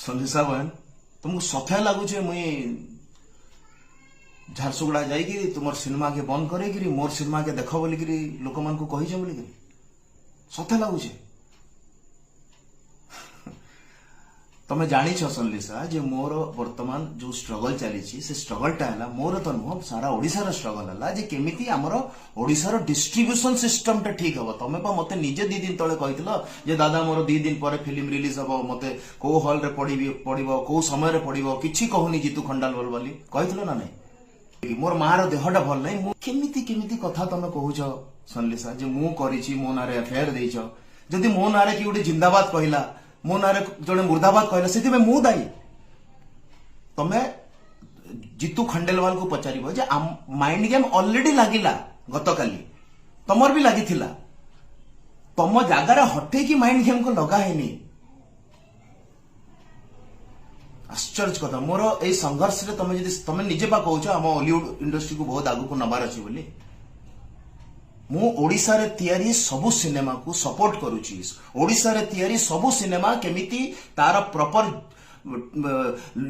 संदेशा बहन तुमको सफा लगुचे मुई झारसुगुड़ा जाइए तुम सिनेमा के बंद कर मोर सिनेमा के देख बोलिक लोक मान कही बोलिक सफा लगुचे तमें जानिछ सनलिसा जे मोर वर्तमान जो स्ट्रगल चली से स्ट्रगलटा है मोर तो नुह सारा ओडिशार स्ट्रगल है जे केमिति आमर ओडिशार डिस्ट्रीब्यूशन सिस्टम टा ठीक हम तमें मते निजे 2 दिन तले कहितलो जे दादा मोर 2 दिन पर फिल्म रिलीज हम मते को हॉल रे पड़िबो को समय रे पड़िबो किछि कहूनी जीतू खंडाल बोली कहितलो ना नहीं मोर मार देहटा भल नहीं केमिति केमिति कथा तमें कहूछ सनलिसा जे मु करिछि मो नारे अफेयर देइछ जदि मो नारे कि उडे जिंदाबाद कहिला मो नारे जड़े मुर्दाबाद कहला से मु दायी तमें जीतू खंडेलवाल को पचार माइंड गेम ऑलरेडी लगिला गतकाली तमर भी लगी तम जगार हटे की माइंड गेम को लगा है आश्चर्य कथा मोर ए संघर्ष रे तमें निजे पा कहूछ आम हॉलीवुड इंडस्ट्री को बहुत आगु को नबार अछि बोली मु ओडिशा रे तयारी सबु सिनेमा को सपोर्ट करूची ओडिशा रे तयारी सबु सिनेमा केमिति तार प्रॉपर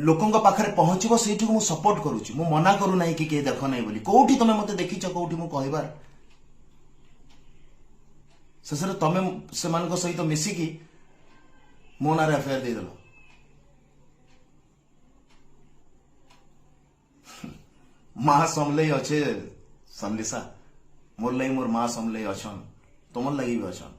लोकंग पाखरे पहुंचबो सेठी को मु सपोर्ट करूची मु मना करू नाही कि के देखो नाही बोली कोठी तमे मते देखिछ कोठी मु कहबार ससरे तमे से मान को सहित मिसी की मो नारे अफेयर दे देलो मां समले अच्छे सनलिसा मोर लगी मोर माँ समले अच्छन तुमर लगी भी अच्छन